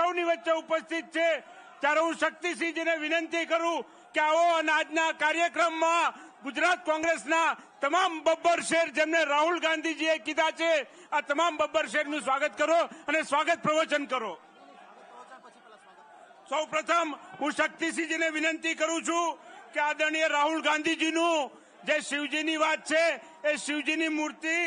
સૌની વચ્ચે ઉપસ્થિત છે ત્યારે હું શક્તિસિંહજીને વિનંતી કરું કે આવો અને આજના કાર્યક્રમમાં ગુજરાત કોંગ્રેસના તમામ બબ્બર શેર જેમને રાહુલ ગાંધીજીએ કીધા છે આ તમામ બબ્બર શેરનું સ્વાગત કરો અને સ્વાગત પ્રવચન કરો। સૌ પ્રથમ હું શક્તિસિંહજીને વિનંતી કરું છું કે આદરણીય રાહુલ ગાંધીજીનું જે શિવજીની વાત છે એ શિવજીની મૂર્તિ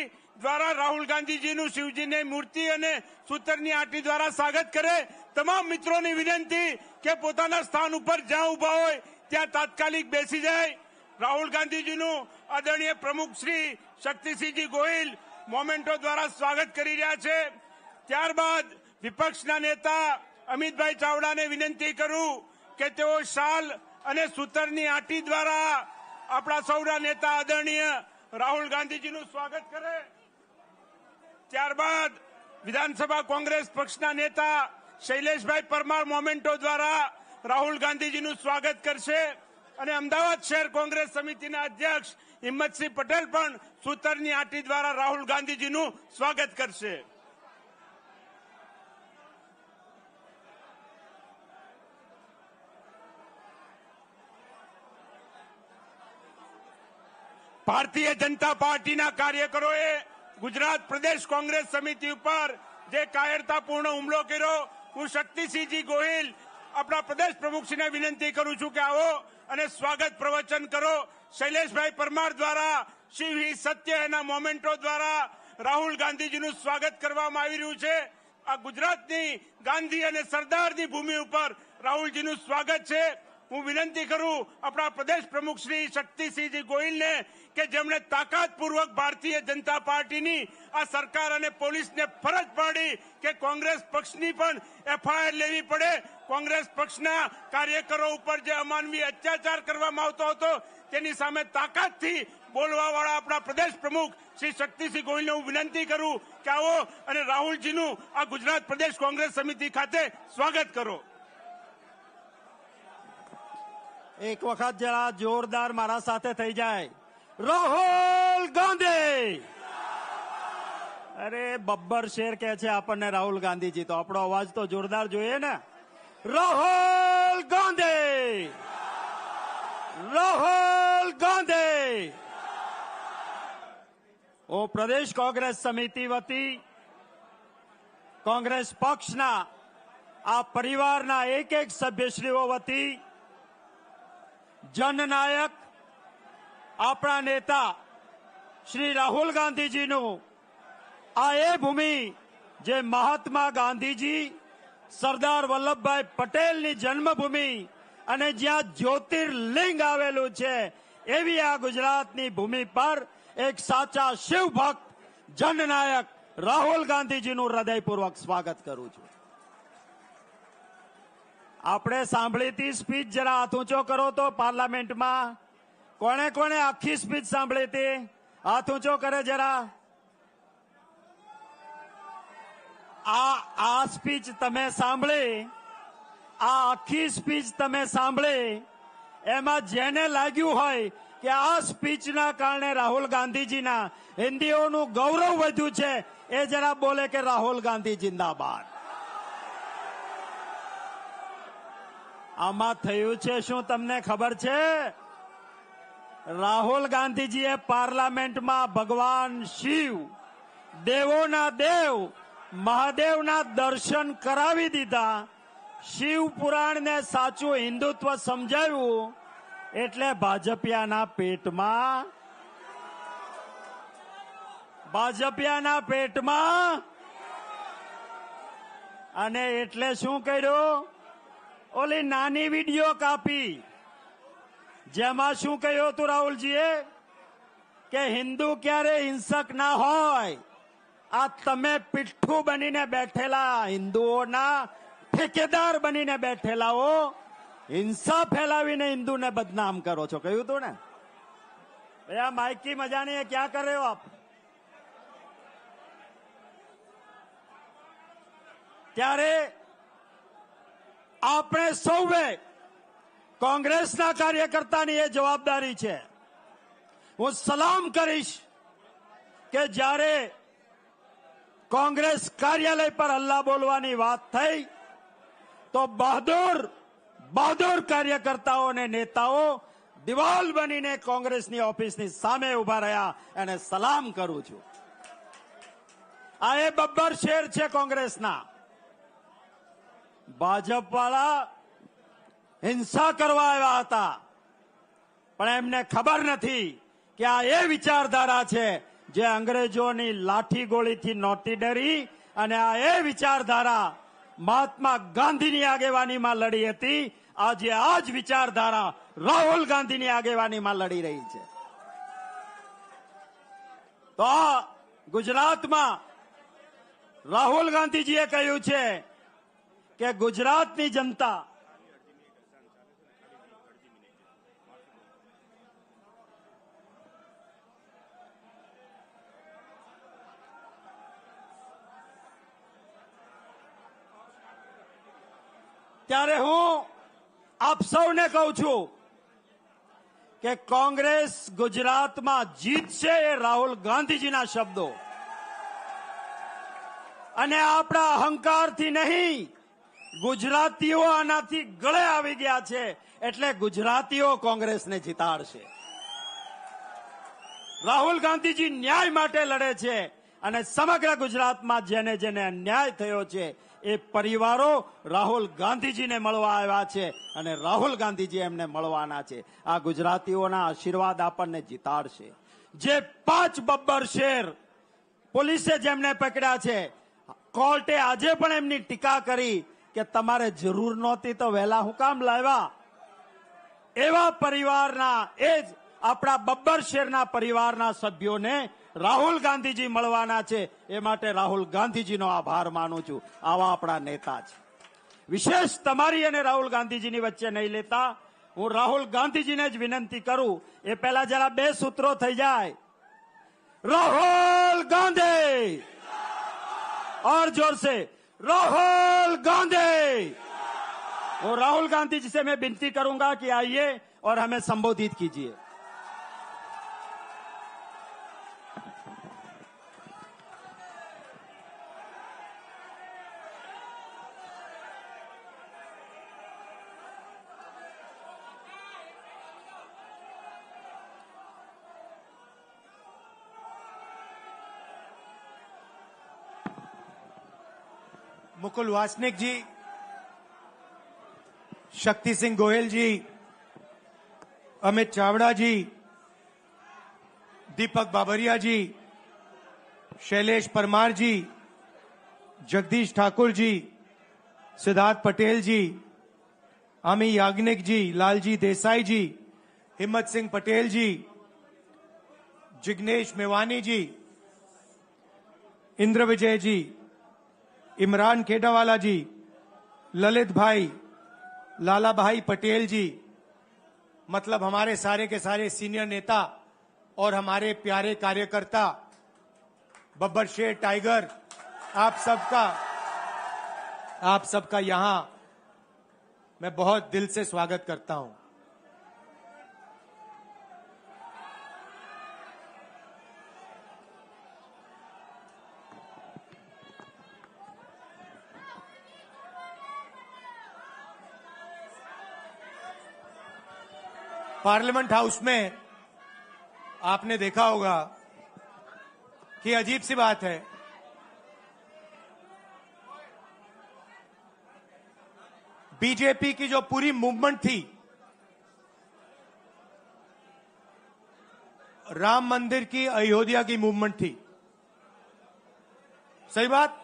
દ્વારા રાહુલ ગાંધીજીનું શિવજીની મૂર્તિ અને સૂતરની આંટી દ્વારા સ્વાગત કરે। તમામ મિત્રોની વિનંતી કે પોતાના સ્થાન ઉપર જ્યાં ઉભા હોય ત્યાં તાત્કાલિક બેસી જાય। રાહુલ ગાંધીજીનું આદરણીય પ્રમુખ શ્રી શક્તિસિંહજી ગોહિલ મોમેન્ટો દ્વારા સ્વાગત કરી રહ્યા છે। ત્યારબાદ વિપક્ષના નેતા અમિતભાઈ ચાવડાને વિનંતી કરું કે તેઓ શાલ અને સૂતરની આંટી દ્વારા આપણા સૌના નેતા આદરણીય રાહુલ ગાંધીજીનું સ્વાગત કરે। ત્યારબાદ વિધાનસભા કોંગ્રેસ પક્ષના નેતા શૈલેષભાઈ પરમાર મોમેન્ટો દ્વારા રાહુલ ગાંધીજીનું સ્વાગત કરશે અને અમદાવાદ શહેર કોંગ્રેસ સમિતિના અધ્યક્ષ હિંમતસિંહ પટેલ પણ સૂતરની આંટી દ્વારા રાહુલ ગાંધીજીનું સ્વાગત કરશે। ભારતીય જનતા પાર્ટીના કાર્યકરોએ ગુજરાત પ્રદેશ કોંગ્રેસ સમિતિ ઉપર જે કાયરતાપૂર્ણ હુમલો કર્યો હું શક્તિસિંહજી ગોહિલ આપણા પ્રદેશ પ્રમુખશ્રીને વિનંતી કરું છું કે આવો અને સ્વાગત પ્રવચન કરો। શૈલેષભાઈ પરમાર દ્વારા શિવ હિ સત્ય એના મોમેન્ટો દ્વારા રાહુલ ગાંધીજીનું સ્વાગત કરવામાં આવી રહ્યું છે। આ ગુજરાતની ગાંધી અને સરદારની ભૂમિ ઉપર રાહુલજીનું સ્વાગત છે। હું વિનંતી કરું આપણા પ્રદેશ પ્રમુખ શ્રી શક્તિસિંહજી ગોહિલને કે જેમણે તાકાતપૂર્વક ભારતીય જનતા પાર્ટીની આ સરકાર અને પોલીસને ફરજ પાડી કે કોંગ્રેસ પક્ષની પણ એફઆઈઆર લેવી પડે। કોંગ્રેસ પક્ષના કાર્યકરો ઉપર જે અમાનવીય અત્યાચાર કરવામાં આવતો હતો તેની સામે તાકાતથી બોલવાવાળા આપણા પ્રદેશ પ્રમુખ શ્રી શક્તિસિંહ ગોહિલને હું વિનંતી કરું કે આવો અને રાહુલજીનું આ ગુજરાત પ્રદેશ કોંગ્રેસ સમિતિ ખાતે સ્વાગત કરો। એક વખત જરા જોરદાર મારા સાથે થઈ જાય રાહુલ ગાંધી। અરે બબ્બર શેર કે છે આપણને રાહુલ ગાંધીજી તો આપણો અવાજ તો જોરદાર જોઈએ ને। રાહુલ ગાંધી, રાહુલ ગાંધી। હું પ્રદેશ કોંગ્રેસ સમિતિ વતી કોંગ્રેસ પક્ષના આ પરિવારના એક એક સભ્યશ્રીઓ વતી જનનાયક આપણા નેતા શ્રી રાહુલ ગાંધીજીનું આ એ ભૂમિ જે મહાત્મા ગાંધીજી સરદાર વલ્લભભાઈ પટેલની જન્મભૂમિ અને જ્યાં જ્યોતિર્લિંગ આવેલું છે એવી આ ગુજરાતની ભૂમિ પર એક સાચા શિવભક્ત જનનાયક રાહુલ ગાંધીજીનું હૃદયપૂર્વક સ્વાગત કરું છું। આપણે સાંભળી હતી સ્પીચ જરા હાથ ઊંચો કરો તો પાર્લામેન્ટમાં કોણે કોણે આખી સ્પીચ સાંભળી હતી હાથ ઊંચો કરે જરા। આ સ્પીચ તમે સાંભળી આ આખી સ્પીચ તમે સાંભળી એમાં જેને લાગ્યું હોય કે આ સ્પીચના કારણે રાહુલ ગાંધીજીના હિન્દીઓનું ગૌરવ વધ્યું છે એ જરા બોલે કે રાહુલ ગાંધી જિંદાબાદ। આમાં થયું છે શું તમને ખબર છે? રાહુલ ગાંધીજીએ પાર્લામેન્ટમાં ભગવાન શિવ દેવોના દેવ મહાદેવના દર્શન કરાવી દીધા। શિવ પુરાણને સાચું હિન્દુત્વ સમજાવ્યું એટલે ભાજપિયાના પેટમાં અને એટલે શું કર્યું? ઓલી નાની વિડીયો કાપી જેમાં શું કહ્યું હતું રાહુલજીએ કે હિન્દુ ક્યારે હિંસક ના હોય। આ તમે પીઠ્ઠું બનીને બેઠેલા હિન્દુઓના ઠેકેદાર બનીને બેઠેલાઓ હિંસા ફેલાવીને હિન્દુને બદનામ કરો છો કહ્યું હતું ને। ભैया माइक की मजा नहीं है, क्या कर रहे हो आप? ત્યારે આપણે સૌએ કોંગ્રેસના કાર્યકર્તાની એ જવાબદારી છે। હું સલામ કરીશ કે જ્યારે કોંગ્રેસ કાર્યાલય પર હલ્લા બોલવાની વાત થઈ તો બહાદુર કાર્યકર્તાઓ અને નેતાઓ દિવાલ બનીને કોંગ્રેસની ઓફિસની સામે ઉભા રહ્યા અને સલામ કરું છું. આ એ બબ્બર શેર છે કોંગ્રેસના. ભાજપવાળા હિંસા કરવા આવ્યા હતા, પણ એમને ખબર નથી કે આ એ વિચારધારા છે જે અંગ્રેજોની લાઠી ગોળીથી નહોતી ડરી, અને આ એ વિચારધારા મહાત્મા ગાંધીની આગેવાનીમાં લડી હતી. આજે આ જ વિચારધારા રાહુલ ગાંધીની આગેવાનીમાં લડી રહી છે. તો આ ગુજરાતમાં રાહુલ ગાંધીજીએ કહ્યું છે કે ગુજરાતની જનતા ત્યારે હું આપ સૌને કહું છું કે કોંગ્રેસ ગુજરાતમાં જીતશે, એ રાહુલ ગાંધીજીના શબ્દો, અને આપણા અહંકારથી નહીં. ગુજરાતીઓ આનાથી ગળે આવી ગયા છે, એટલે ગુજરાતીઓ કોંગ્રેસને જીતાડશે. રાહુલ ગાંધીજી ન્યાય માટે લડે છે, અને સમગ્ર ગુજરાતમાં જેને જેને અન્યાય થયો છે એ પરિવારો રાહુલ ગાંધીજીને મળવા આવ્યા છે, અને રાહુલ ગાંધીજી એમને મળવાના છે. આ ગુજરાતીઓના આશીર્વાદ આપણને જીતાડશે. જે 5 બબ્બર શેર પોલીસે જેમને પકડ્યા છે, કોર્ટે આજે પણ એમની ટીકા કરી કે તમારે જરૂર નહોતી તો વહેલા હું કામ લાવ્યા. એવા પરિવારના, એ જ આપણા બબ્બર શેરના પરિવારના સભ્યોને રાહુલ ગાંધીજી મળવાના છે. એ માટે રાહુલ ગાંધીજીનો આભાર માનું છું. આવા આપણા નેતા છે. વિશેષ તમારી અને રાહુલ ગાંધીજીની વચ્ચે નહીં લેતા હું રાહુલ ગાંધીજીને જ વિનંતી કરું. એ પહેલા જરા 2 સૂત્રો થઈ જાય. राहुल गांधी, और जोर से राहुल गांधी. और राहुल गांधी जी से मैं विनती करूंगा कि आइए और हमें संबोधित कीजिए. मुकुल वासनिक जी, शक्ति सिंह गोयल जी, अमित चावड़ा जी, दीपक बाबरिया जी, शैलेश परमार जी, जगदीश ठाकुर जी, सिद्धार्थ पटेल जी, आमी याग्निक जी, लालजी देसाई जी, हिम्मत सिंह पटेल जी, जिग्नेश मेवानी जी, इंद्र विजय जी, इमरान खेडावाला जी, ललित भाई, लाला भाई पटेल जी, मतलब हमारे सारे के सारे सीनियर नेता और हमारे प्यारे कार्यकर्ता, बब्बर शेर टाइगर, आप सबका यहां मैं बहुत दिल से स्वागत करता हूं. पार्लियामेंट हाउस में आपने देखा होगा कि अजीब सी बात है, बीजेपी की जो पूरी मूवमेंट थी, राम मंदिर की, अयोध्या की मूवमेंट थी. सही बात.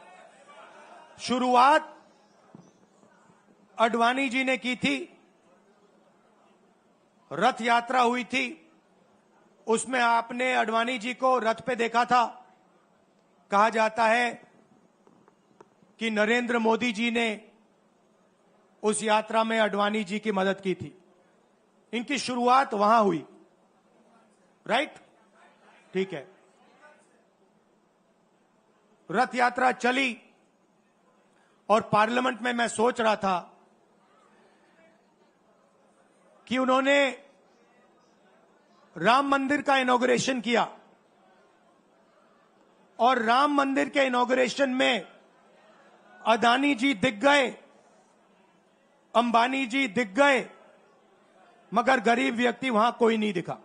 शुरुआत अडवाणी जी ने की थी, रथ यात्रा हुई थी, उसमें आपने अडवाणी जी को रथ पे देखा था. कहा जाता है कि नरेंद्र मोदी जी ने उस यात्रा में अडवाणी जी की मदद की थी. इनकी शुरुआत वहां हुई. राइट, ठीक है. रथ यात्रा चली और पार्लियामेंट में मैं सोच रहा था कि उन्होंने राम मंदिर का इनॉग्रेशन किया और राम मंदिर के इनॉग्रेशन में अडानी जी दिख गए अंबानी जी दिख गए, मगर गरीब व्यक्ति वहां कोई नहीं दिखा।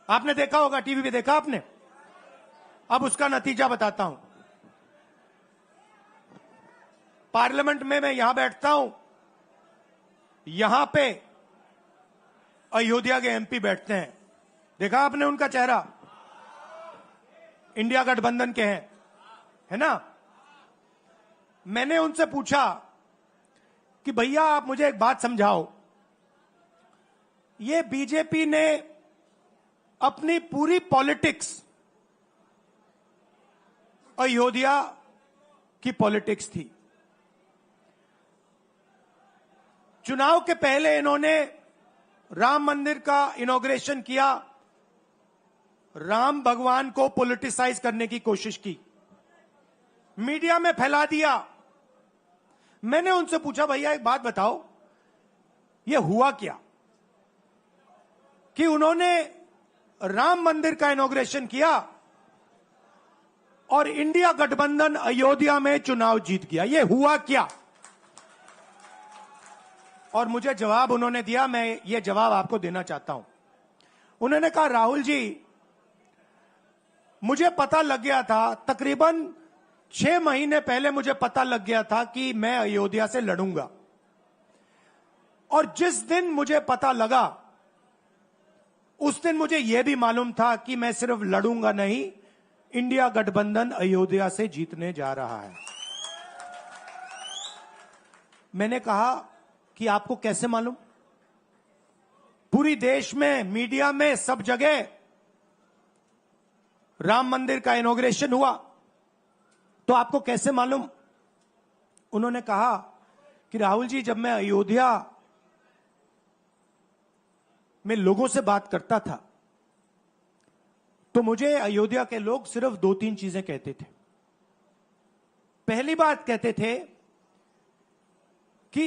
आपने देखा होगा, टीवी पे देखा आपने। अब उसका नतीजा बताता हूं। पार्लियामेंट में मैं यहां बैठता हूं, यहां पे अयोध्या के एमपी बैठते हैं। देखा आपने उनका चेहरा, इंडिया गठबंधन के हैं, है ना। मैंने उनसे पूछा कि भैया आप मुझे एक बात समझाओ, ये बीजेपी ने अपनी पूरी पॉलिटिक्स अयोध्या की पॉलिटिक्स थी। चुनाव के पहले इन्होंने राम मंदिर का इनॉग्रेशन किया, राम भगवान को पॉलिटिसाइज करने की कोशिश की, मीडिया में फैला दिया। मैंने उनसे पूछा भैया एक बात बताओ, यह हुआ क्या कि उन्होंने राम मंदिर का इनॉग्रेशन किया और इंडिया गठबंधन अयोध्या में चुनाव जीत गया, यह हुआ क्या। और मुझे जवाब उन्होंने दिया, मैं यह जवाब आपको देना चाहता हूं। उन्होंने कहा राहुल जी, मुझे पता लग गया था, तकरीबन 6 महीने पहले मुझे पता लग गया था कि मैं अयोध्या से लड़ूंगा, और जिस दिन मुझे पता लगा उस दिन मुझे यह भी मालूम था कि मैं सिर्फ लड़ूंगा नहीं, इंडिया गठबंधन अयोध्या से जीतने जा रहा है। मैंने कहा कि आपको कैसे मालूम? पूरी देश में, मीडिया में, सब जगह राम मंदिर का इनॉग्रेशन हुआ, तो आपको कैसे मालूम? उन्होंने कहा कि राहुल जी, जब मैं अयोध्या में लोगों से बात करता था तो मुझे अयोध्या के लोग सिर्फ 2-3 चीजें कहते थे। पहली बात कहते थे कि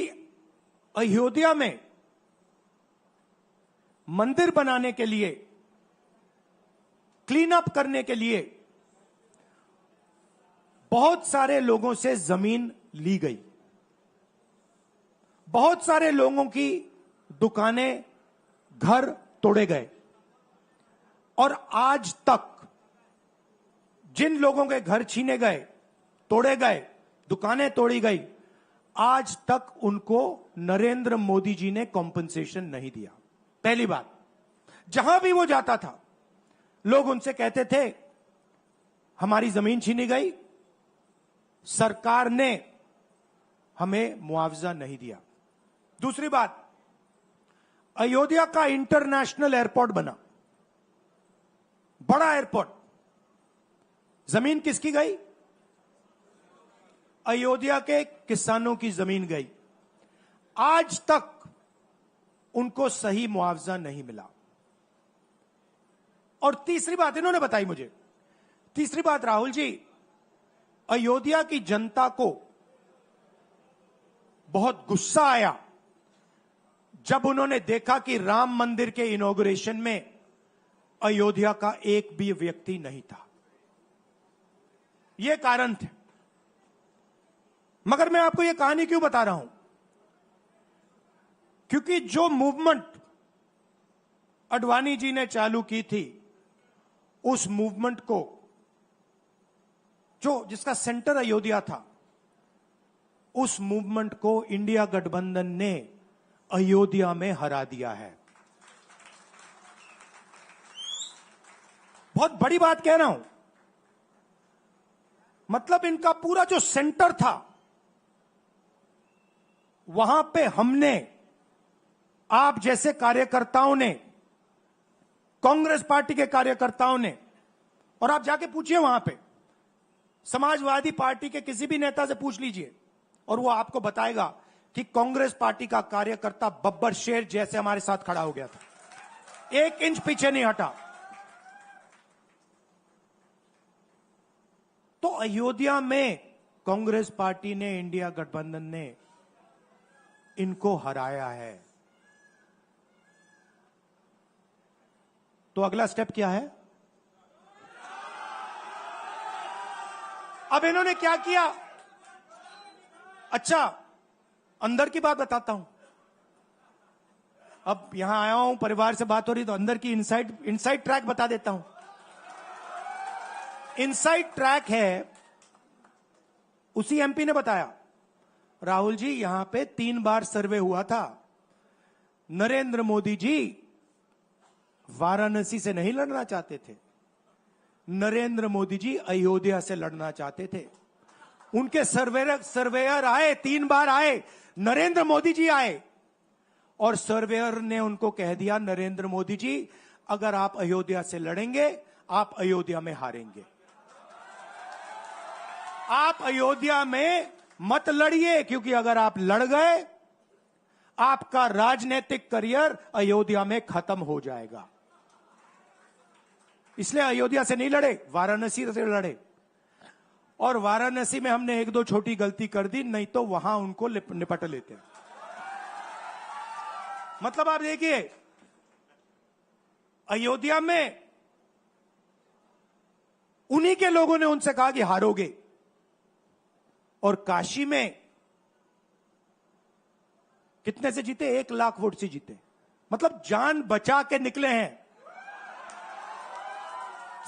अयोध्या में मंदिर बनाने के लिए, क्लीन अप करने के लिए बहुत सारे लोगों से जमीन ली गई, बहुत सारे लोगों की दुकानें, घर तोड़े गए, और आज तक जिन लोगों के घर छीने गए, तोड़े गए, दुकानें तोड़ी गई, आज तक उनको नरेंद्र मोदी जी ने कॉम्पनसेशन नहीं दिया। पहली बात, जहां भी वो जाता था लोग उनसे कहते थे हमारी जमीन छीनी गई, सरकार ने हमें मुआवजा नहीं दिया। दूसरी बात, अयोध्या का इंटरनेशनल एयरपोर्ट बना, बड़ा एयरपोर्ट, जमीन किसकी गई? अयोध्या के किसानों की जमीन गई। आज तक उनको सही मुआवजा नहीं मिला। और तीसरी बात इन्होंने बताई मुझे, तीसरी बात, राहुल जी, अयोध्या की जनता को बहुत गुस्सा आया जब उन्होंने देखा कि राम मंदिर के इनॉग्रेशन में अयोध्या का एक भी व्यक्ति नहीं था। यह कारण थे। मगर मैं आपको यह कहानी क्यों बता रहा हूं? क्योंकि जो मूवमेंट अडवाणी जी ने चालू की थी, उस मूवमेंट को, जिसका सेंटर अयोध्या था, उस मूवमेंट को इंडिया गठबंधन ने अयोध्या में हरा दिया है। बहुत बड़ी बात कह रहा हूं। मतलब इनका पूरा जो सेंटर था, वहां पे हमने, आप जैसे कार्यकर्ताओं ने, कांग्रेस पार्टी के कार्यकर्ताओं ने, और आप जाके पूछिए वहां पे, समाजवादी पार्टी के किसी भी नेता से पूछ लीजिए और वो आपको बताएगा कि कांग्रेस पार्टी का कार्यकर्ता बब्बर शेर जैसे हमारे साथ खड़ा हो गया था, 1 इंच पीछे नहीं हटा। तो अयोध्या में कांग्रेस पार्टी ने, इंडिया गठबंधन ने इनको हराया है। तो अगला स्टेप क्या है? अब इन्होंने क्या किया? अच्छा, अंदर की बात बताता हूं। अब यहां आया हूं, परिवार से बात हो रही, तो अंदर की इनसाइड ट्रैक बता देता हूं। इनसाइड ट्रैक है, उसी एमपी ने बताया, राहुल जी यहां पे 3 बार सर्वे हुआ था। नरेंद्र मोदी जी वाराणसी से नहीं लड़ना चाहते थे, नरेंद्र मोदी जी अयोध्या से लड़ना चाहते थे। उनके सर्वेयर आए, 3 बार आए, नरेंद्र मोदी जी आए, और सर्वेयर ने उनको कह दिया, नरेंद्र मोदी जी अगर आप अयोध्या से लड़ेंगे, आप अयोध्या में हारेंगे। आप अयोध्या में मत लड़िए, क्योंकि अगर आप लड़ गए, आपका राजनीतिक करियर अयोध्या में खत्म हो जाएगा। इसलिए अयोध्या से नहीं लड़े, वाराणसी से लड़े। और वाराणसी में हमने 1-2 छोटी गलती कर दी, नहीं तो वहां उनको निपट लेते। मतलब आप देखिए, अयोध्या में उन्हीं के लोगों ने उनसे कहा कि हारोगे, और काशी में कितने से जीते? 1 लाख वोट से जीते। मतलब जान बचा के निकले हैं।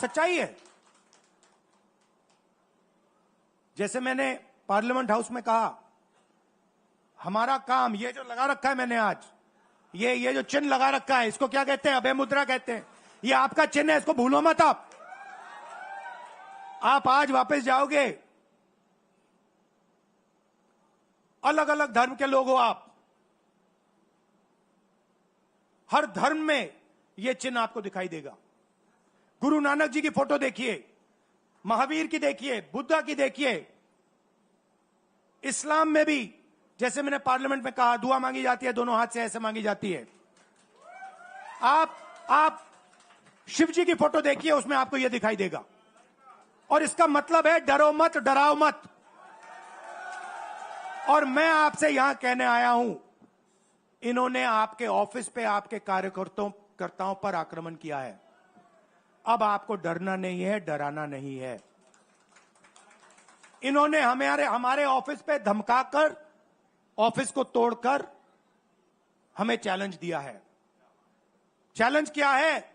सच्चाई है। जैसे मैंने पार्लियामेंट हाउस में कहा, हमारा काम, ये जो लगा रखा है मैंने आज, ये जो चिन्ह लगा रखा है, इसको क्या कहते हैं? अभय मुद्रा कहते हैं। ये आपका चिन्ह है, इसको भूलो मत। आप आज वापस जाओगे, अलग अलग धर्म के लोग हो आप, हर धर्म में यह चिन्ह आपको दिखाई देगा। गुरु नानक जी की फोटो देखिए, महावीर की देखिए, बुद्धा की देखिए। इस्लाम में भी, जैसे मैंने पार्लियामेंट में कहा, दुआ मांगी जाती है, दोनों हाथ से ऐसे मांगी जाती है। आप शिव जी की फोटो देखिए, उसमें आपको यह दिखाई देगा। और इसका मतलब है डरो मत, डराओ मत। और मैं आपसे यहां कहने आया हूं, इन्होंने आपके ऑफिस पे आपके कार्यकर्ताओं पर आक्रमण किया है। अब आपको डरना नहीं है, डराना नहीं है। इन्होंने हमारे ऑफिस पे धमकाकर, ऑफिस को तोड़कर हमें चैलेंज दिया है। चैलेंज क्या है?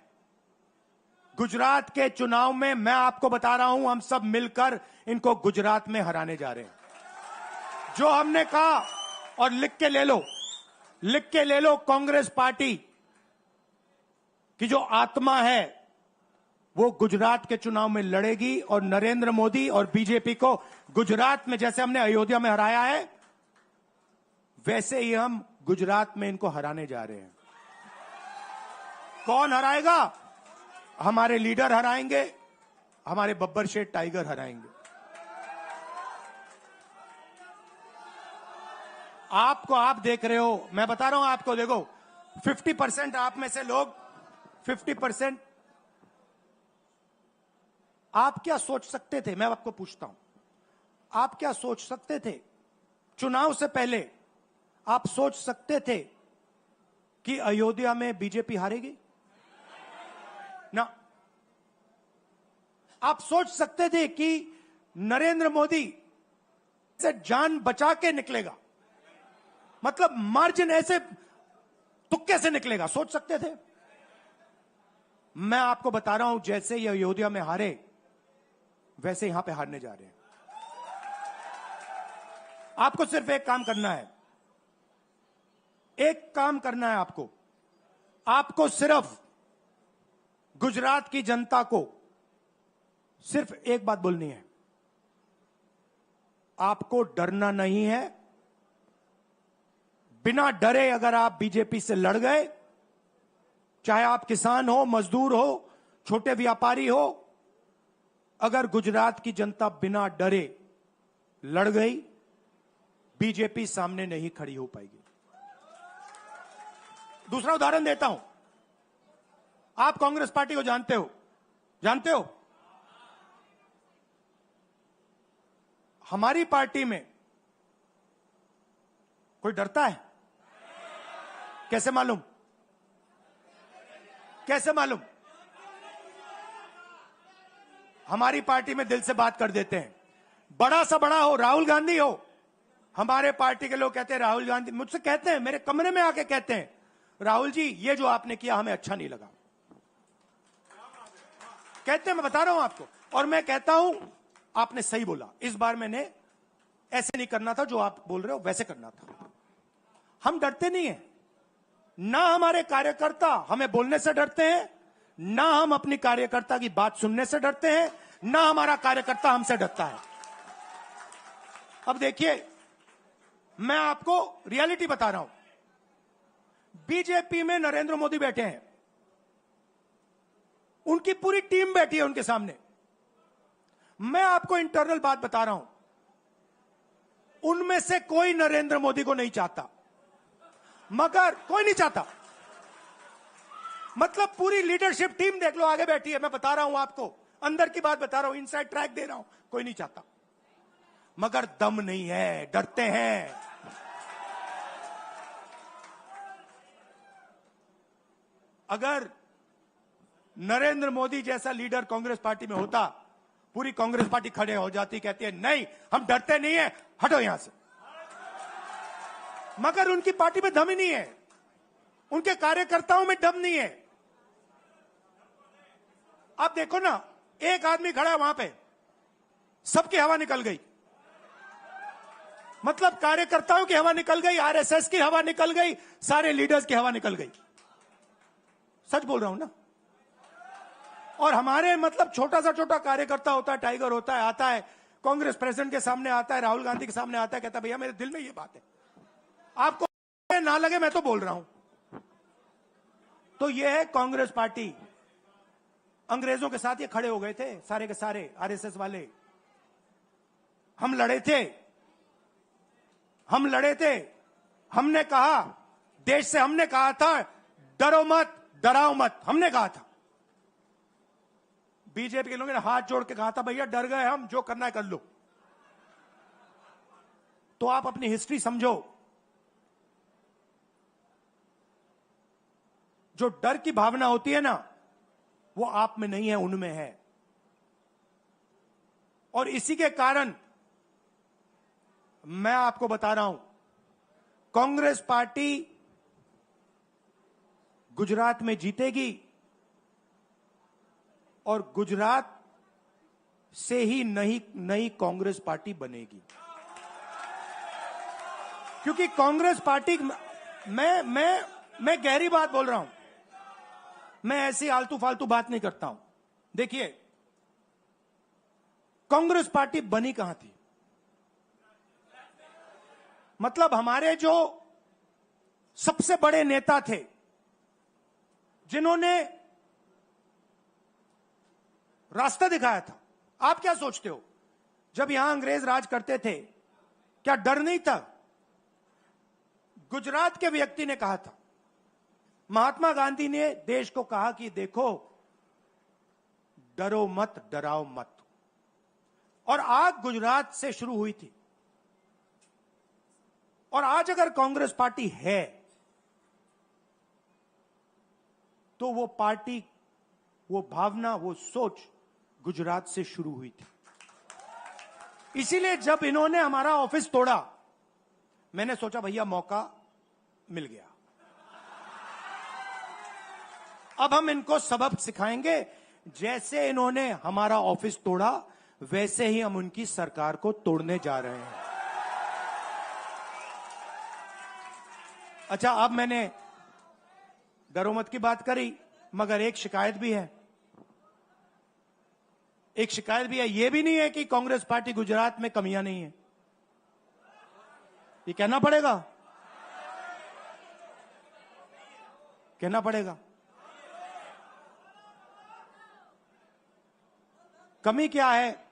गुजरात के चुनाव में मैं आपको बता रहा हूं, हम सब मिलकर इनको गुजरात में हराने जा रहे हैं। जो हमने कहा, और लिख के ले लो, कांग्रेस पार्टी की जो आत्मा है वो गुजरात के चुनाव में लड़ेगी, और नरेंद्र मोदी और बीजेपी को गुजरात में, जैसे हमने अयोध्या में हराया है, वैसे ही हम गुजरात में इनको हराने जा रहे हैं। कौन हराएगा? हमारे लीडर हराएंगे, हमारे बब्बर शेठ टाइगर हराएंगे। आप देख रहे हो, मैं बता रहा हूं आपको, देखो 50% आप में से लोग, 50% आप क्या सोच सकते थे? मैं आपको पूछता हूं, आप क्या सोच सकते थे? चुनाव से पहले आप सोच सकते थे कि अयोध्या में बीजेपी हारेगी? ना। आप सोच सकते थे कि नरेंद्र मोदी से जान बचा के निकलेगा? मतलब मार्जिन ऐसे तुक्के से निकलेगा, सोच सकते थे? मैं आपको बता रहा हूं, जैसे ये अयोध्या में हारे, वैसे यहां पे हारने जा रहे हैं। आपको सिर्फ एक काम करना है, आपको सिर्फ गुजरात की जनता को सिर्फ एक बात बोलनी है, आपको डरना नहीं है। बिना डरे अगर आप बीजेपी से लड़ गए, चाहे आप किसान हो, मजदूर हो, छोटे व्यापारी हो, अगर गुजरात की जनता बिना डरे लड़ गई, बीजेपी सामने नहीं खड़ी हो पाएगी। दूसरा उदाहरण देता हूं, आप कांग्रेस पार्टी को जानते हो? हमारी पार्टी में कोई डरता है? कैसे मालूम? हमारी पार्टी में दिल से बात कर देते हैं। बड़ा सा बड़ा हो, राहुल गांधी हो, हमारे पार्टी के लोग कहते हैं राहुल गांधी, मुझसे कहते हैं, मेरे कमरे में आके कहते हैं, राहुल जी ये जो आपने किया हमें अच्छा नहीं लगा। कहते हैं, मैं बता रहा हूं आपको, और मैं कहता हूं आपने सही बोला, इस बार मैंने ऐसे नहीं करना था, जो आप बोल रहे हो वैसे करना था। हम डरते नहीं हैं, ना हमारे कार्यकर्ता हमें बोलने से डरते हैं, ना हम अपनी कार्यकर्ता की बात सुनने से डरते हैं, ना हमारा कार्यकर्ता हमसे डरता है। अब देखिए, मैं आपको रियलिटी बता रहा हूं। बीजेपी में नरेंद्र मोदी बैठे हैं, उनकी पूरी टीम बैठी है उनके सामने। मैं आपको इंटरनल बात बता रहा हूं, उनमें से कोई नरेंद्र मोदी को नहीं चाहता, मगर कोई नहीं चाहता, मतलब पूरी लीडरशिप टीम देख लो आगे बैठी है। मैं बता रहा हूं आपको, अंदर की बात बता रहा हूं, इनसाइड ट्रैक दे रहा हूं, कोई नहीं चाहता, मगर दम नहीं है, डरते हैं। अगर नरेंद्र मोदी जैसा लीडर कांग्रेस पार्टी में होता, पूरी कांग्रेस पार्टी खड़े हो जाती, कहती है नहीं हम डरते नहीं है, हटो यहां से। मगर उनकी पार्टी में दम ही नहीं है, उनके कार्यकर्ताओं में दम नहीं है। आप देखो ना, एक आदमी खड़ा है वहां पे, सबकी हवा निकल गई, मतलब कार्यकर्ताओं की हवा निकल गई, आरएसएस की हवा निकल गई, सारे लीडर्स की हवा निकल गई। सच बोल रहा हूं ना। और हमारे मतलब छोटा सा कार्यकर्ता होता है, टाइगर होता है, आता है कांग्रेस प्रेसिडेंट के सामने, आता है राहुल गांधी के सामने, आता है, कहता है भैया मेरे दिल में ये बात है, आपको ना लगे मैं तो बोल रहा हूं। तो ये है कांग्रेस पार्टी। अंग्रेजों के साथ ये खड़े हो गए थे सारे के सारे आरएसएस वाले। हम लड़े थे, हमने कहा, देश से हमने कहा था डरो मत, डराओ मत, हमने कहा था। बीजेपी के लोगों ने हाथ जोड़ के कहा था भैया डर गए हम, जो करना है कर लो। तो आप अपनी हिस्ट्री समझो, जो डर की भावना होती है ना, वो आप में नहीं है, उनमें है। और इसी के कारण मैं आपको बता रहा हूं, कांग्रेस पार्टी गुजरात में जीतेगी और गुजरात से ही नई कांग्रेस पार्टी बनेगी। क्योंकि कांग्रेस पार्टी, मैं गहरी बात बोल रहा हूं, मैं ऐसी आलतू फालतू बात नहीं करता हूं। देखिए, कांग्रेस पार्टी बनी कहां थी, मतलब हमारे जो सबसे बड़े नेता थे, जिन्होंने रास्ता दिखाया था। आप क्या सोचते हो, जब यहां अंग्रेज राज करते थे, क्या डर नहीं था? गुजरात के व्यक्ति ने कहा था, महात्मा गांधी ने देश को कहा कि देखो डरो मत, डराओ मत। और आग गुजरात से शुरू हुई थी। और आज अगर कांग्रेस पार्टी है, तो वो पार्टी, वो भावना, वो सोच गुजरात से शुरू हुई थी। इसीलिए जब इन्होंने हमारा ऑफिस तोड़ा, मैंने सोचा भैया मौका मिल गया, अब हम इनको सबक सिखाएंगे। जैसे इन्होंने हमारा ऑफिस तोड़ा, वैसे ही हम उनकी सरकार को तोड़ने जा रहे हैं। अच्छा, अब मैंने डरो मत की बात करी, मगर एक शिकायत भी है, ये भी नहीं है कि कांग्रेस पार्टी गुजरात में कमियां नहीं है, ये कहना पड़ेगा, कमी क्या है?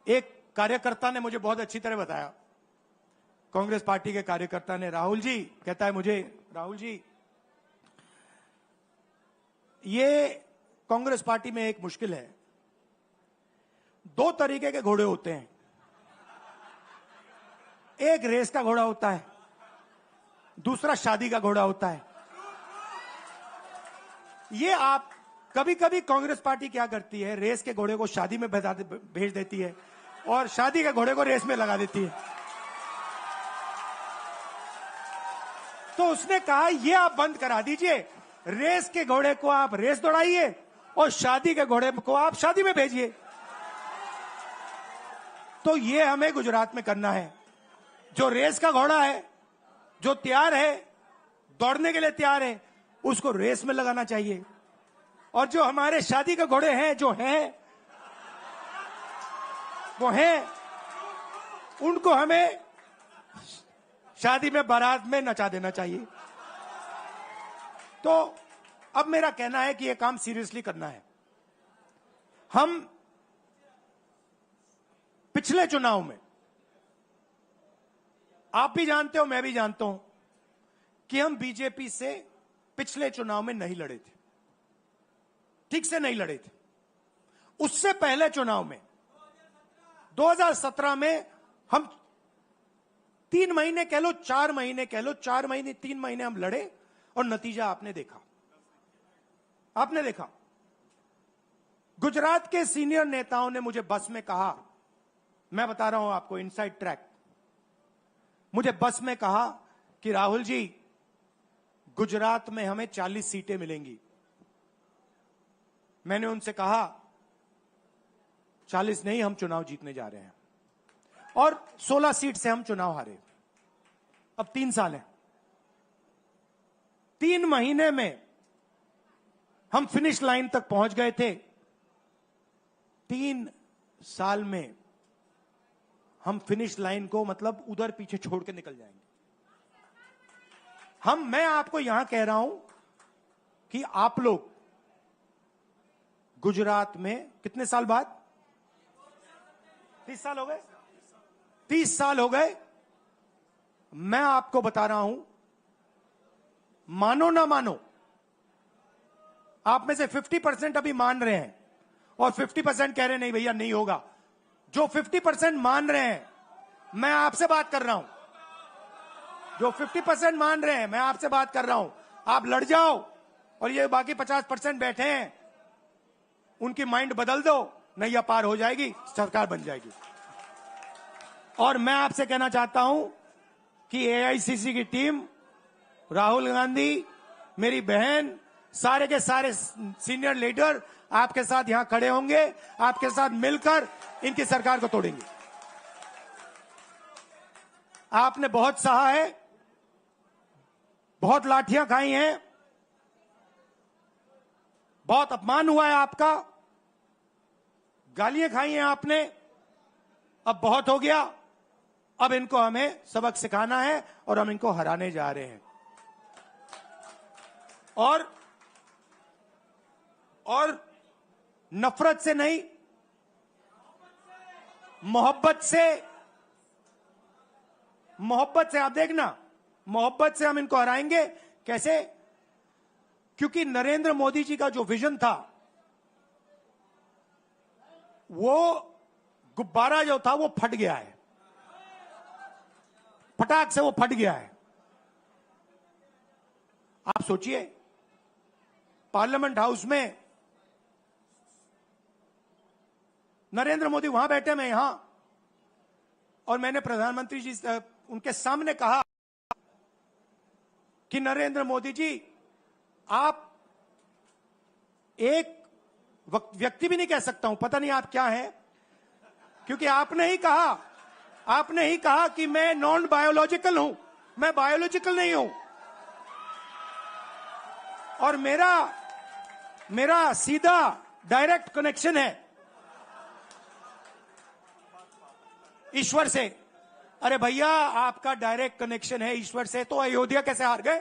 एक कार्यकर्ता ने मुझे बहुत अच्छी तरह बताया, कांग्रेस पार्टी के कार्यकर्ता ने, राहुल जी, कहता है मुझे, राहुल जी ये कांग्रेस पार्टी में एक मुश्किल है, दो तरीके के घोड़े होते हैं, एक रेस का घोड़ा होता है, दूसरा शादी का घोड़ा होता है। ये आप कभी कभी कांग्रेस पार्टी क्या करती है, रेस के घोड़े को शादी में भेज देती है, और शादी के घोड़े को रेस में लगा देती है। तो उसने कहा ये आप बंद करा दीजिए, रेस के घोड़े को आप रेस दौड़ाइए और शादी के घोड़े को आप शादी में भेजिए। तो ये हमें गुजरात में करना है। जो रेस का घोड़ा है, जो तैयार है, दौड़ने के लिए तैयार है, उसको रेस में लगाना चाहिए। और जो हमारे शादी के घोड़े हैं, जो हैं वो हैं, उनको हमें शादी में बारात में नचा देना चाहिए। तो अब मेरा कहना है कि यह काम सीरियसली करना है। हम पिछले चुनाव में, आप भी जानते हो, मैं भी जानता हूं कि हम बीजेपी से पिछले चुनाव में नहीं लड़े थे, ठीक से नहीं लड़े थे। उससे पहले चुनाव में 2017 में हम 3 महीने कह लो, 4 महीने कह लो, 4 महीने 3 महीने हम लड़े और नतीजा आपने देखा। आपने देखा, गुजरात के सीनियर नेताओं ने मुझे बस में कहा, मैं बता रहा हूं आपको इनसाइड ट्रैक, मुझे बस में कहा कि राहुल जी, गुजरात में हमें 40 सीटें मिलेंगी। मैंने उनसे कहा 40 नहीं, हम चुनाव जीतने जा रहे हैं। और 16 सीट से हम चुनाव हारे। अब 3 साल है, 3 महीने में हम फिनिश लाइन तक पहुंच गए थे। 3 साल में हम फिनिश लाइन को मतलब उधर पीछे छोड़ के निकल जाएंगे। मैं आपको यहां कह रहा हूं कि आप लोग गुजरात में कितने साल बाद, 30 साल हो गए, 30 साल हो गए। मैं आपको बता रहा हूं, मानो ना मानो, आप में से 50% अभी मान रहे हैं और 50% कह रहे हैं नहीं भैया नहीं होगा। जो 50% मान रहे हैं, मैं आपसे बात कर रहा हूं। जो 50% मान रहे हैं, मैं आपसे बात कर रहा हूं। आप लड़ जाओ और ये बाकी 50% बैठे हैं, उनकी माइंड बदल दो, नैया पार हो जाएगी, सरकार बन जाएगी। और मैं आपसे कहना चाहता हूं कि एआईसीसी की टीम, राहुल गांधी, मेरी बहन, सारे के सारे सीनियर लीडर आपके साथ यहां खड़े होंगे, आपके साथ मिलकर इनकी सरकार को तोड़ेंगे। आपने बहुत सहा है, बहुत लाठियां खाई हैं, बहुत अपमान हुआ है आपका, गालियां खाई हैं आपने। अब बहुत हो गया, अब इनको हमें सबक सिखाना है और हम इनको हराने जा रहे हैं। और नफरत से नहीं, मोहब्बत से आप देखना, मोहब्बत से हम इनको हराएंगे। कैसे? क्योंकि नरेंद्र मोदी जी का जो विजन था, वो गुब्बारा जो था वो फट गया है, फटाक से वो फट गया है। आप सोचिए, पार्लियामेंट हाउस में नरेंद्र मोदी वहां बैठे, मैं यहां, और मैंने प्रधानमंत्री जी उनके सामने कहा कि नरेंद्र मोदी जी, आप एक व्यक्ति भी नहीं कह सकता हूं, पता नहीं आप क्या हैं, क्योंकि आपने ही कहा कि मैं नॉन बायोलॉजिकल हूं, मैं बायोलॉजिकल नहीं हूं, और मेरा सीधा डायरेक्ट कनेक्शन है ईश्वर से। अरे भैया, आपका डायरेक्ट कनेक्शन है ईश्वर से, तो अयोध्या कैसे हार गए?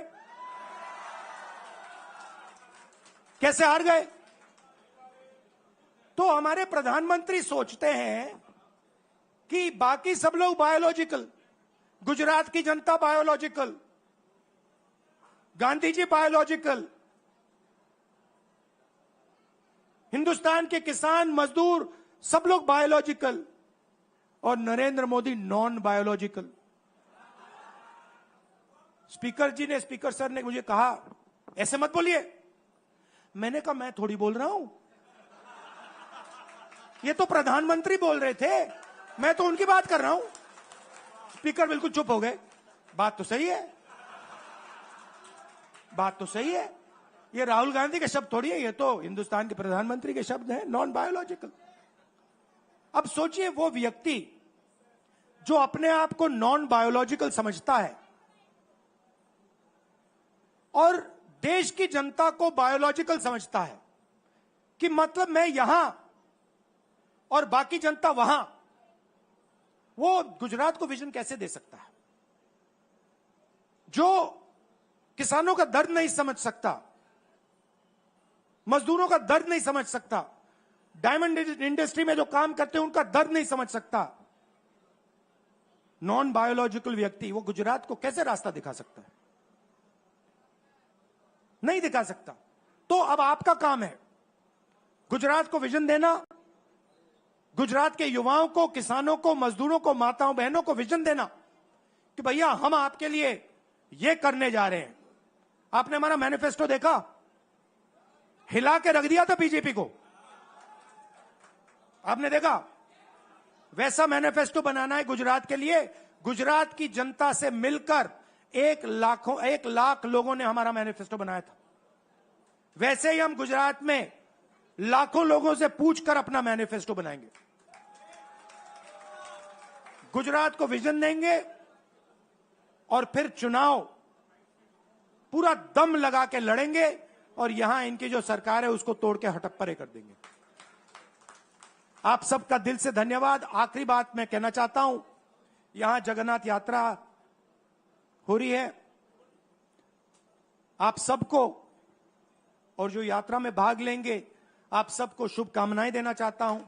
कैसे हार गए? तो हमारे प्रधानमंत्री सोचते हैं कि बाकी सब लोग बायोलॉजिकल, गुजरात की जनता बायोलॉजिकल, गांधी जी बायोलॉजिकल, हिंदुस्तान के किसान मजदूर सब लोग बायोलॉजिकल, और Narendra Modi non biological. Speaker sir ने मुझे कहा ऐसे मत बोलिए। मैंने कहा मैं थोड़ी बोल रहा हूं, ये तो प्रधानमंत्री बोल रहे थे। मैं तो उनकी बात कर रहा हूं। स्पीकर बिल्कुल चुप हो गए। बात तो सही है, बात तो सही है। ये राहुल गांधी के शब्द थोड़ी है, ये तो हिंदुस्तान के प्रधानमंत्री के शब्द हैं, नॉन बायोलॉजिकल। अब सोचिए वो व्यक्ति जो अपने आप को नॉन बायोलॉजिकल समझता है और देश की जनता को बायोलॉजिकल समझता है, कि मतलब मैं यहां और बाकी जनता वहां, वो गुजरात को विजन कैसे दे सकता है? जो किसानों का दर्द नहीं समझ सकता, मजदूरों का दर्द नहीं समझ सकता, डायमंड इंडस्ट्री में जो काम करते हैं उनका दर्द नहीं समझ सकता, नॉन बायोलॉजिकल व्यक्ति वो गुजरात को कैसे रास्ता दिखा सकता है? नहीं दिखा सकता। तो अब आपका काम है गुजरात को विजन देना, गुजरात के युवाओं को, किसानों को, मजदूरों को, माताओं बहनों को विजन देना कि भैया हम आपके लिए ये करने जा रहे हैं। आपने हमारा मैनिफेस्टो देखा? हिला के रख दिया था बीजेपी को, आपने देखा? वैसा मैनिफेस्टो बनाना है गुजरात के लिए। गुजरात की जनता से मिलकर 1 लाख लोगों ने हमारा मैनिफेस्टो बनाया था। वैसे ही हम गुजरात में लाखों लोगों से पूछकर अपना मैनिफेस्टो बनाएंगे, गुजरात को विजन देंगे और फिर चुनाव पूरा दम लगा के लड़ेंगे और यहां इनकी जो सरकार है उसको तोड़ के हटप्परे कर देंगे। आप सबका दिल से धन्यवाद। आखिरी बात मैं कहना चाहता हूं, यहां जगन्नाथ यात्रा हो रही है, आप सबको और जो यात्रा में भाग लेंगे आप सबको शुभकामनाएं देना चाहता हूं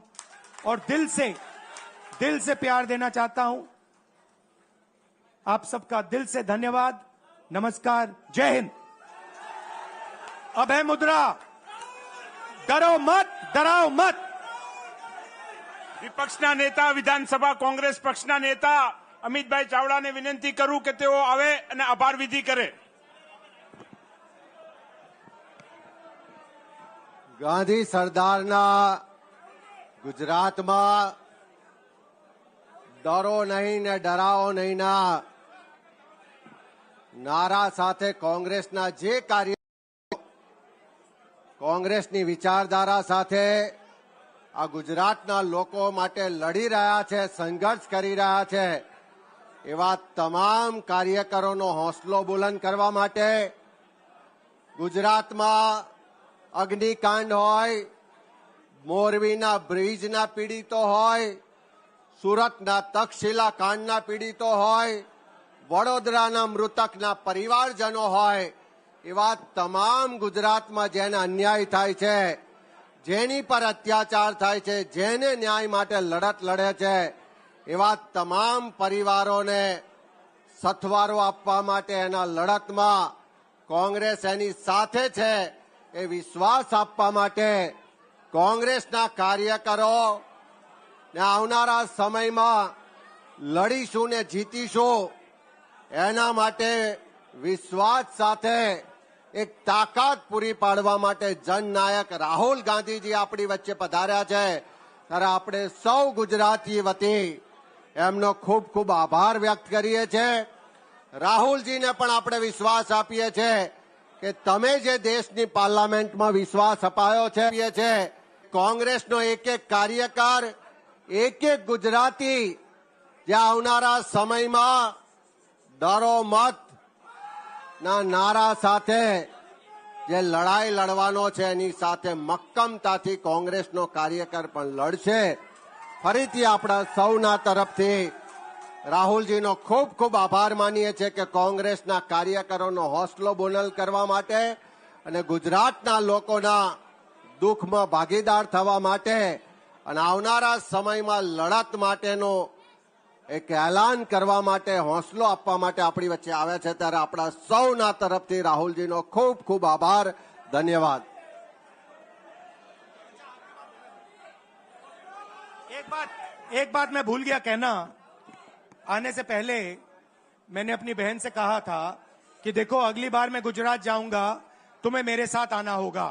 और दिल से प्यार देना चाहता हूं। आप सबका दिल से धन्यवाद, नमस्कार, जय हिंद। अब है मुद्रा, डरो मत, डराओ मत। વિપક્ષના નેતા વિધાનસભા કોંગ્રેસ પક્ષના નેતા અમિતભાઈ ચાવડાને વિનંતી કરું કે તેઓ આવે અને આભાર વિધિ કરે। ગાંધી સરદારના ગુજરાતમાં ડરો નહીં ને ડરાઓ નહીં ના નારા સાથે કોંગ્રેસના જે કાર્ય, કોંગ્રેસની વિચારધારા સાથે આ ગુજરાતના લોકો માટે લડી રહ્યા છે, સંઘર્ષ કરી રહ્યા છે, એવા તમામ કાર્યકરોનો હોંસલો બુલંદ કરવા માટે ગુજરાતમાં અગ્નિકાંડ હોય, મોરબીના બ્રિજના પીડિતો હોય, સુરતના તક્ષશિલા કાંડના પીડિતો હોય, વડોદરાના મૃતકના પરિવારજનો હોય, એવા તમામ ગુજરાતમાં જેને અન્યાય થાય છે, જેની પર અત્યાચાર થાય છે, જેને ન્યાય માટે લડત લડે છે, એવા તમામ પરિવારોને સથવારો આપવા માટે એના લડતમાં કોંગ્રેસ એની સાથે છે એ વિશ્વાસ આપવા માટે કોંગ્રેસના કાર્યકરો ને આવનારા સમયમાં લડીશું ને જીતીશું એના માટે વિશ્વાસ સાથે એક તાકાત પૂરી પાડવા માટે જનનાયક રાહુલ ગાંધીજી આપણી વચ્ચે પધાર્યા છે ત્યારે આપણે સૌ ગુજરાતી વતી એમનો ખૂબ ખૂબ આભાર વ્યક્ત કરીએ છીએ। રાહુલજીને પણ આપણે વિશ્વાસ આપીએ છીએ કે તમે જે દેશની પાર્લામેન્ટમાં વિશ્વાસ અપાયો છે, કોંગ્રેસનો એક એક કાર્યકર, એક એક ગુજરાતી જે આવનારા સમયમાં ડરો મત ના નારા સાથે જે લડાઈ લડવાનો છે એની સાથે મક્કમતાથી કોંગ્રેસનો કાર્યકર પણ લડશે। ફરીથી આપણા સૌના તરફથી રાહુલજીનો ખૂબ ખૂબ આભાર માનીએ છીએ કે કોંગ્રેસના કાર્યકરોનો હોંસલો બુલંદ કરવા માટે અને ગુજરાતના લોકોના દુઃખમાં ભાગીદાર થવા માટે અને આવનારા સમયમાં લડત માટેનો એક એલાન કરવા માટે, હોંસલો આપવા માટે આપણી વચ્ચે આવ્યા છે ત્યારે આપણા સૌના તરફથી રાહુલજીનો ખૂબ ખૂબ આભાર, ધન્યવાદ। एक बात मैं भूल गया कहना, आने से पहले मैंने अपनी बहन से कहा था कि देखो अगली बार मैं गुजरात जाऊंगा तुम्हें मेरे साथ आना होगा।